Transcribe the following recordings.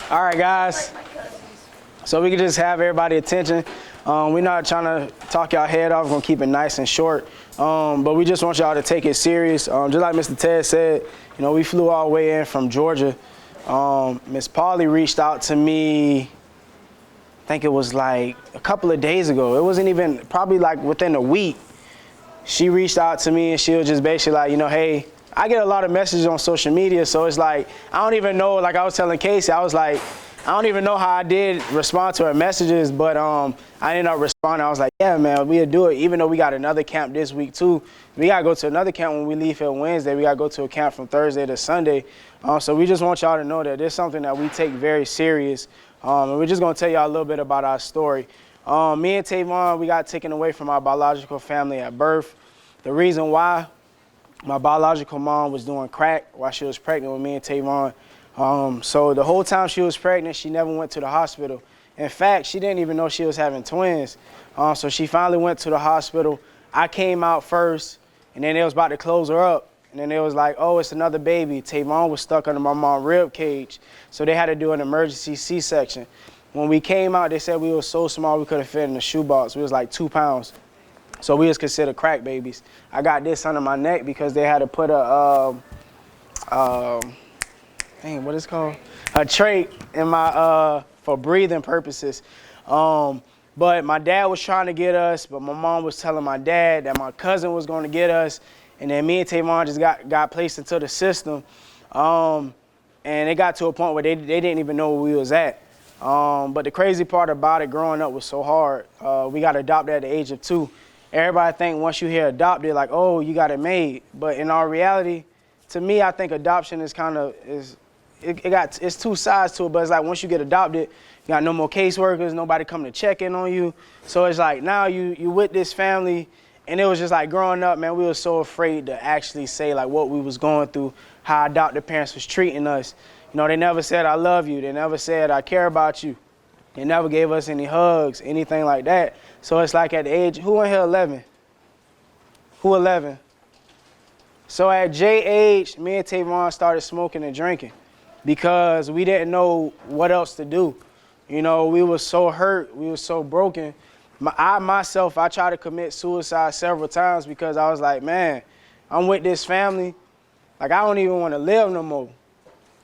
All right, guys. So we can just have everybody's attention. We're not trying to talk y'all head off. We're going to keep it nice and short. But we just want y'all to take it serious. Just like Mr. Ted said, we flew all the way in from Georgia. Miss Polly reached out to me, I think it was like a couple of days ago. It wasn't even, probably like within a week. She reached out to me and she was just basically like, hey, I get a lot of messages on social media, so it's like, I don't even know, like I was telling Casey, I was like, I don't even know how I did respond to her messages, but I ended up responding. I was like, yeah, man, we'll do it, even though we got another camp this week too. We got to go to another camp when we leave here Wednesday. We got to go to a camp from Thursday to Sunday. So we just want y'all to know that it's something that we take very serious. And we're just going to tell y'all a little bit about our story. Me and Tavon, we got taken away from our biological family at birth. The reason why, my biological mom was doing crack while she was pregnant with me and Tavon. So the whole time she was pregnant, she never went to the hospital. In fact, she didn't even know she was having twins. So she finally went to the hospital. I came out first, and then they was about to close her up. And then they was like, oh, it's another baby. Tavon was stuck under my mom's rib cage. So they had to do an emergency C-section. When we came out, they said we were so small we could have fit in a shoebox. We was like 2 pounds. So we was considered crack babies. I got this under my neck because they had to put a, what is it called? A trach in my, for breathing purposes. But my dad was trying to get us, but my mom was telling my dad that my cousin was going to get us. And then me and Tavon just got placed into the system. And it got to a point where they didn't even know where we was at. But the crazy part about it growing up was so hard. We got adopted at the age of 2. Everybody think once you hear adopted, like, oh, you got it made. But in our reality, to me, I think adoption is kind of, it's 2 sides to it, but it's like once you get adopted, you got no more caseworkers, nobody coming to check in on you. So it's like now you with this family, and it was just like growing up, man, we were so afraid to actually say like what we was going through, how adopted parents was treating us. They never said, I love you. They never said, I care about you. They never gave us any hugs, anything like that. So it's like at the age, who in here 11? Who 11? So at J age, me and Tavon started smoking and drinking because we didn't know what else to do. We were so hurt, we were so broken. I tried to commit suicide several times because I was like, man, I'm with this family. Like, I don't even want to live no more.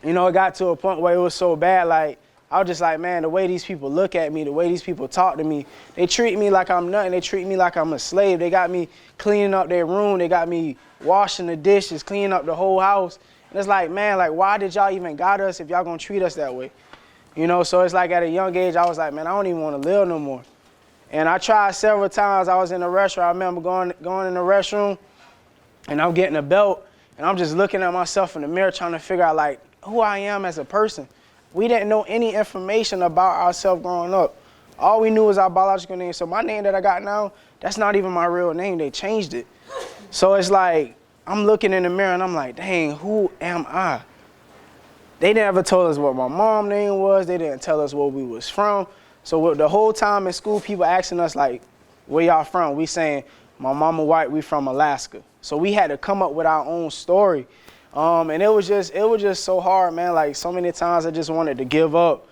It got to a point where it was so bad, like, I was just like, man, the way these people look at me, the way these people talk to me, they treat me like I'm nothing. They treat me like I'm a slave. They got me cleaning up their room. They got me washing the dishes, cleaning up the whole house. And it's like, man, like, why did y'all even got us if y'all gonna treat us that way? So it's like at a young age, I was like, man, I don't even want to live no more. And I tried several times. I was in the restaurant. I remember going in the restroom, and I'm getting a belt, and I'm just looking at myself in the mirror trying to figure out, like, who I am as a person. We didn't know any information about ourselves growing up. All we knew was our biological name. So my name that I got now, that's not even my real name. They changed it. So it's like, I'm looking in the mirror and I'm like, dang, who am I? They never told us what my mom's name was. They didn't tell us where we was from. So the whole time in school, people asking us like, where y'all from? We saying, my mama white, we from Alaska. So we had to come up with our own story. And it was just so hard, man. Like, so many times I just wanted to give up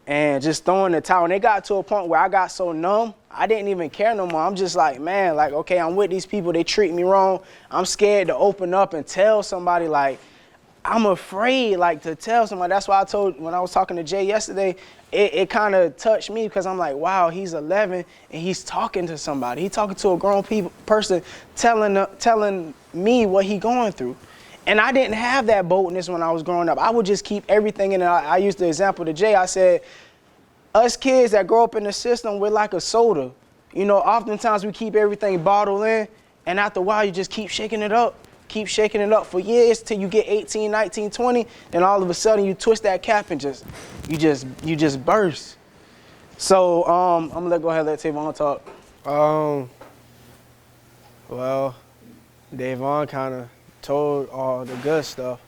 and just throw in the towel. And it got to a point where I got so numb, I didn't even care no more. I'm just like, man, like, okay, I'm with these people. They treat me wrong. I'm scared to open up and tell somebody. Like, I'm afraid, like, to tell somebody. That's why I told, when I was talking to Jay yesterday, it kind of touched me because I'm like, wow, he's 11 and he's talking to somebody. He's talking to a grown person telling me what he going through. And I didn't have that boldness when I was growing up. I would just keep everything in it. I used the example to Jay. I said, us kids that grow up in the system, we're like a soda. Oftentimes we keep everything bottled in, and after a while you just keep shaking it up for years till you get 18, 19, 20, then all of a sudden you twist that cap and you just burst. So I'm gonna go ahead and let Tavon talk. Well, Davon kind of told all the good stuff.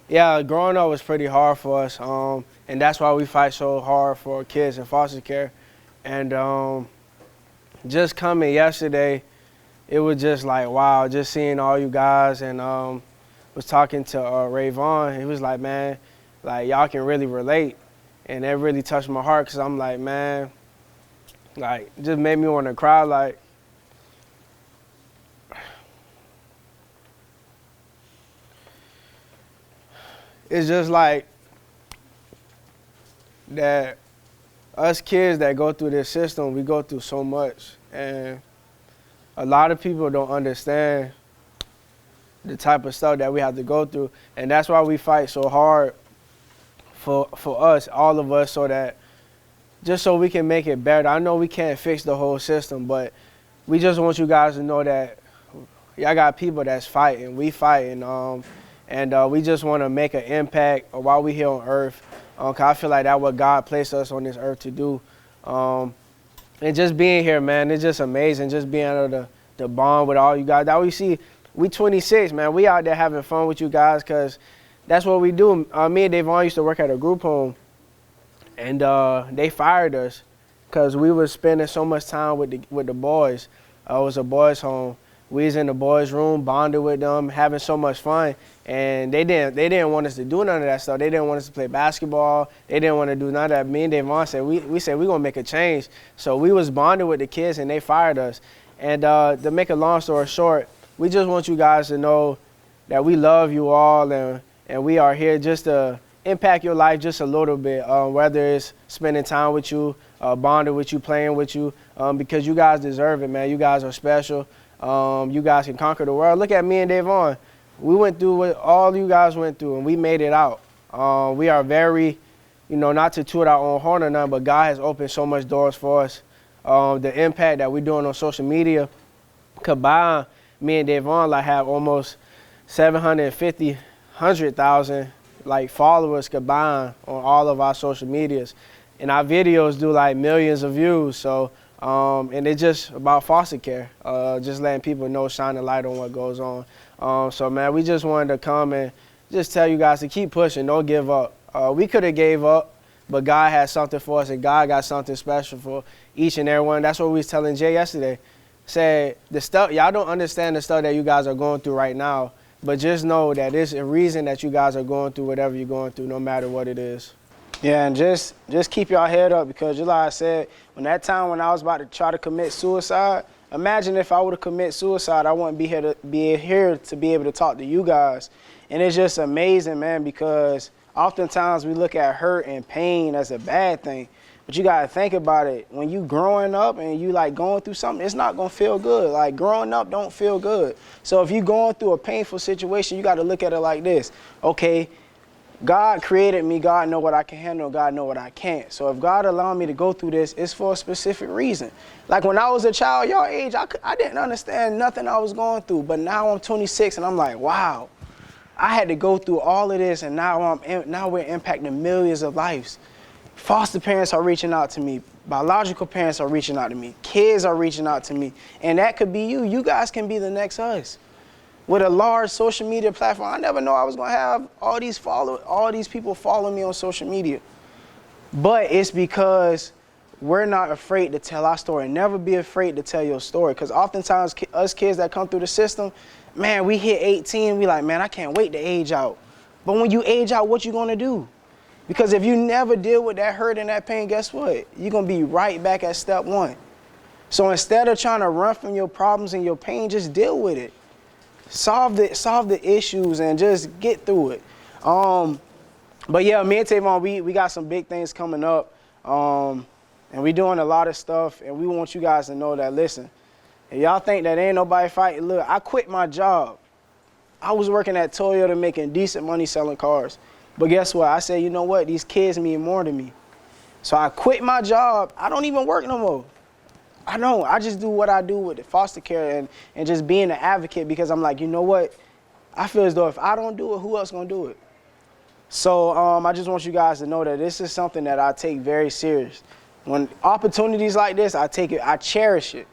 Yeah, growing up was pretty hard for us. And that's why we fight so hard for kids in foster care. And just coming yesterday, it was just like, wow, just seeing all you guys and was talking to Ray Vaughn. He was like, man, like y'all can really relate. And that really touched my heart because I'm like, man, like just made me want to cry. Like, it's just like that us kids that go through this system, we go through so much. And a lot of people don't understand the type of stuff that we have to go through. And that's why we fight so hard for us, all of us, so that just so we can make it better. I know we can't fix the whole system, but we just want you guys to know that y'all got people that's fighting. We fighting, and we just want to make an impact while we here on earth. 'Cause I feel like that's what God placed us on this earth to do. And just being here, man, it's just amazing. Just being able to bond with all you guys. That we see, we 26, man. We out there having fun with you guys because that's what we do. Me and Davon used to work at a group home, and they fired us because we was spending so much time with the boys. It was a boys' home. We was in the boys' room, bonded with them, having so much fun, and they didn't want us to do none of that stuff. They didn't want us to play basketball. They didn't want to do none of that. Me and Davon said we said we're gonna make a change. So we was bonded with the kids, and they fired us. And to make a long story short, we just want you guys to know that we love you all, and we are here just to impact your life just a little bit, whether it's spending time with you, bonding with you, playing with you, because you guys deserve it, man. You guys are special. You guys can conquer the world. Look at me and Davon. We went through what all you guys went through, and we made it out. We are very, not to toot our own horn or nothing, but God has opened so much doors for us. The impact that we're doing on social media, combined, me and Davon have almost 100,000 followers combined on all of our social medias, and our videos do millions of views. So. And it's just about foster care, just letting people know, shine a light on what goes on. So, man, we just wanted to come and just tell you guys to keep pushing, don't give up. We could have gave up, but God had something for us, and God got something special for each and every one. That's what we was telling Jay yesterday. Said, the stuff, y'all don't understand the stuff that you guys are going through right now, but just know that there's a reason that you guys are going through whatever you're going through, no matter what it is. Yeah, and just keep your head up, because just like I said, when that time when I was about to try to commit suicide, imagine if I would have committed suicide, I wouldn't be here to be able to talk to you guys. And it's just amazing, man, because oftentimes we look at hurt and pain as a bad thing, but you gotta think about it. When you growing up and you going through something, it's not gonna feel good. Growing up don't feel good. So if you're going through a painful situation, you gotta look at it like this. Okay, God created me. God know what I can handle. God know what I can't. So if God allowed me to go through this, it's for a specific reason. Like when I was a child, y'all age, I didn't understand nothing I was going through. But now I'm 26 and I'm like, wow, I had to go through all of this, and now we're impacting millions of lives. Foster parents are reaching out to me. Biological parents are reaching out to me. Kids are reaching out to me. And that could be you. You guys can be the next us. With a large social media platform, I never know I was gonna have all these people follow me on social media. But it's because we're not afraid to tell our story. Never be afraid to tell your story, because oftentimes us kids that come through the system, man, we hit 18, we like, man, I can't wait to age out. But when you age out, what you gonna do? Because if you never deal with that hurt and that pain, guess what? You're gonna be right back at step one. So instead of trying to run from your problems and your pain, just deal with it. Solve the issues and just get through it. But yeah, me and Tavon, we got some big things coming up, and we doing a lot of stuff, and we want you guys to know that, listen, if y'all think that ain't nobody fighting, look, I quit my job. I was working at Toyota making decent money selling cars. But guess what? I said, you know what? These kids mean more to me. So I quit my job. I don't even work no more. I don't. I just do what I do with the foster care and just being an advocate, because I'm like, you know what? I feel as though if I don't do it, who else gonna do it? So I just want you guys to know that this is something that I take very serious. When opportunities like this, I take it, I cherish it.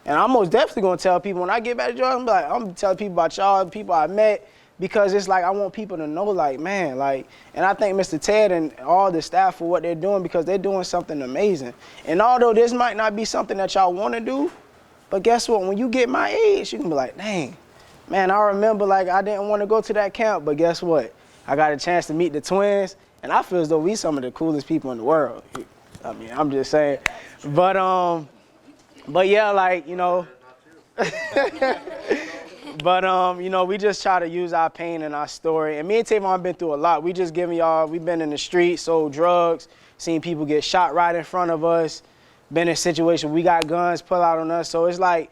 And I'm most definitely gonna tell people when I get back to Georgia, I'm gonna tell people about y'all, people I met, because it's like I want people to know, man, and I thank Mr. Ted and all the staff for what they're doing, because they're doing something amazing. And although this might not be something that y'all want to do, but guess what? When you get my age, you can be like, dang, man, I remember like I didn't want to go to that camp, but guess what? I got a chance to meet the twins, and I feel as though we some of the coolest people in the world. I mean, I'm just saying. But yeah, like, you know, but you know, we just try to use our pain and our story. And me and Tavon been through a lot. We just giving y'all, we've been in the street, sold drugs, seen people get shot right in front of us, been in situations we got guns pull out on us. So it's like,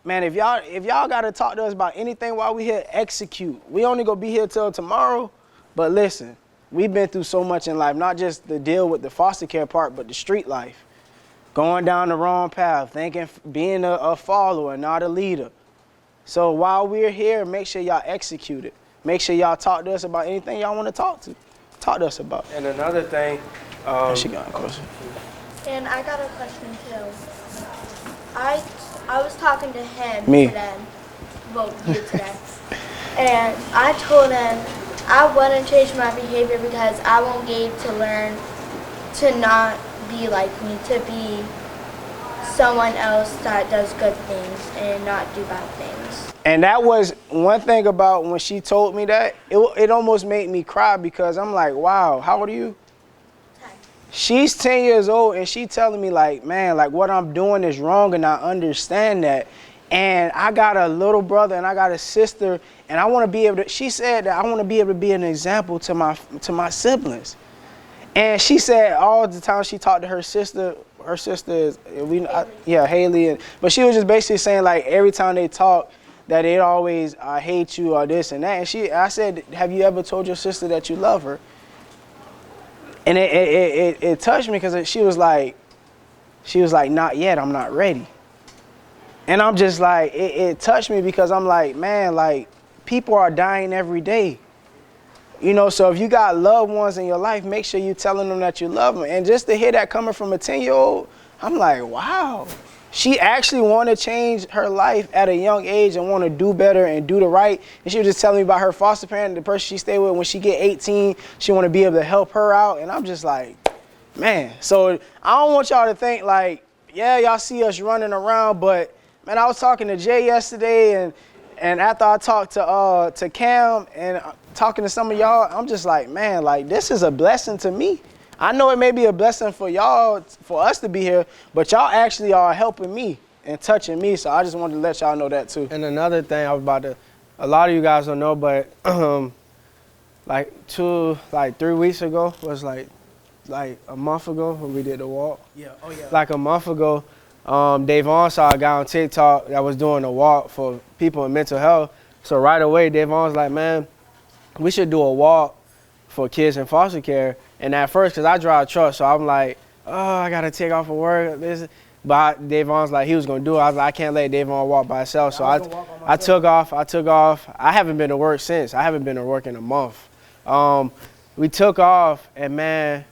man, if y'all gotta talk to us about anything while we here, execute. We only gonna be here till tomorrow, but listen, we've been through so much in life, not just the deal with the foster care part, but the street life. Going down the wrong path, being a follower, not a leader. So while we're here, make sure y'all execute it. Make sure y'all talk to us about anything y'all want to talk to us about. And another thing, She got a question. And I got a question too. I was talking to him today, well, you today, and I told him I wouldn't change my behavior because I want Gabe to learn to not be like me, to be someone else that does good things and not do bad things. And that was one thing about when she told me that, it almost made me cry because I'm like, wow, how old are you? 10. She's 10 years old and she telling me like, man, like what I'm doing is wrong and I understand that. And I got a little brother and I got a sister and I want to be able to, she said that I want to be able to be an example to my siblings. And she said all the time she talked to her sister is, Haley. But she was just basically saying like every time they talk that they always, I hate you or this and that. And I said, have you ever told your sister that you love her? And it touched me because she was like, not yet, I'm not ready. And I'm just like, it touched me because I'm like, man, like people are dying every day. You know, so if you got loved ones in your life, make sure you're telling them that you love them. And just to hear that coming from a 10-year-old, I'm like, wow. She actually want to change her life at a young age and want to do better and do the right. And she was just telling me about her foster parent, the person she stayed with. When she get 18, she want to be able to help her out. And I'm just like, man. So I don't want y'all to think like, yeah, y'all see us running around, but man, I was talking to Jay yesterday, and after I talked to Cam and talking to some of y'all, I'm just like, man, like this is a blessing to me. I know it may be a blessing for y'all, for us to be here, but y'all actually are helping me and touching me. So I just wanted to let y'all know that too. And another thing I was about to, a lot of you guys don't know, but like 3 weeks ago was like a month ago when we did the walk. Yeah, oh yeah. Like a month ago, Davon saw a guy on TikTok that was doing a walk for people in mental health. So right away, Davon was like, man, we should do a walk for kids in foster care. And at first, because I drive a truck, so I'm like, oh, I got to take off of work. But Davon's like, he was going to do it. I was like, I can't let Davon walk by himself. So I took off. I haven't been to work since. I haven't been to work in a month. We took off, and man,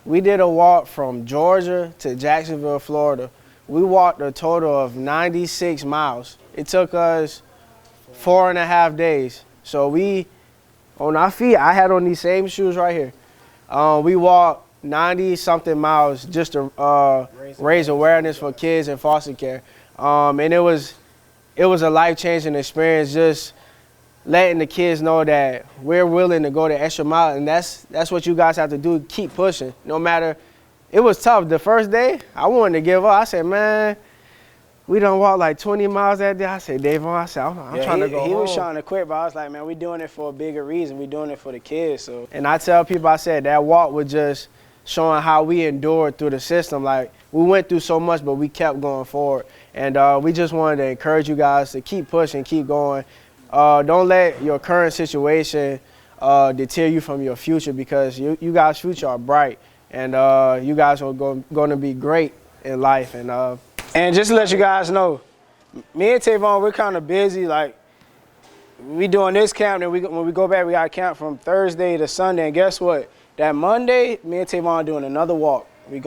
we did a walk from Georgia to Jacksonville, Florida. We walked a total of 96 miles. It took us 4.5 days. So we, on our feet, I had on these same shoes right here. We walked 90-something miles just to raise awareness for kids in foster care. And it was a life-changing experience, just letting the kids know that we're willing to go the extra mile, and that's what you guys have to do, keep pushing. No matter, it was tough. The first day, I wanted to give up. I said, man, we done walked like 20 miles that day. I said, Davon, I'm trying to go home. He was trying to quit, but I was like, man, we're doing it for a bigger reason. We're doing it for the kids. So. And I tell people, I said, that walk was just showing how we endured through the system. Like, we went through so much, but we kept going forward. And we just wanted to encourage you guys to keep pushing, keep going. Don't let your current situation deter you from your future, because you guys' future are bright, and you guys are going to be great in life. And just to let you guys know, me and Tavon, we're kind of busy. Like, we doing this camp, and when we go back, we got camp from Thursday to Sunday. And guess what? That Monday, me and Tavon are doing another walk. We're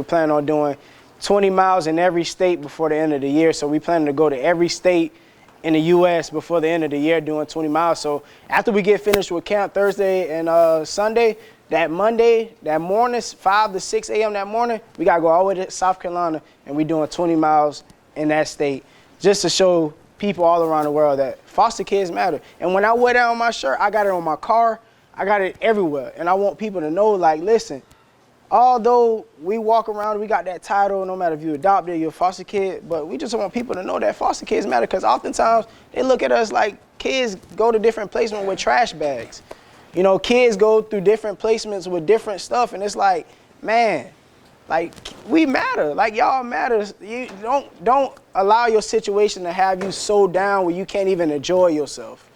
planning on doing 20 miles in every state before the end of the year. So we planning to go to every state in the U.S. before the end of the year doing 20 miles. So after we get finished with camp Thursday and Sunday, that Monday, that morning, 5 to 6 a.m. that morning, we got to go all the way to South Carolina, and we doing 20 miles in that state just to show people all around the world that foster kids matter. And when I wear that on my shirt, I got it on my car, I got it everywhere. And I want people to know, like, listen, although we walk around, we got that title, no matter if you're adopted, you're a foster kid, but we just want people to know that foster kids matter, because oftentimes they look at us like kids go to different placements with trash bags. You know, kids go through different placements with different stuff, and it's like, man, like, we matter. Like, y'all matter. You don't allow your situation to have you so down where you can't even enjoy yourself.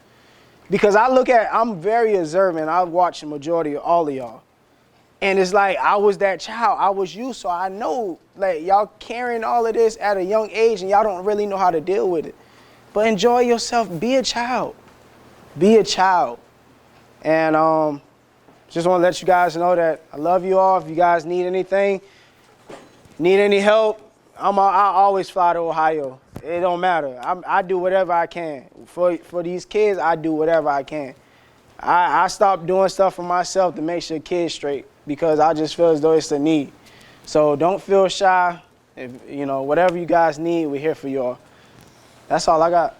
Because I'm very observant. I watch the majority of all of y'all. And it's like, I was that child. I was you, so I know, like, y'all carrying all of this at a young age and y'all don't really know how to deal with it. But enjoy yourself. Be a child. Be a child. And just want to let you guys know that I love you all. If you guys need anything, need any help, I always fly to Ohio. It don't matter. I do whatever I can. For these kids, I do whatever I can. I stopped doing stuff for myself to make sure kids straight, because I just feel as though it's a need. So don't feel shy. If, you know, whatever you guys need, we're here for y'all. That's all I got.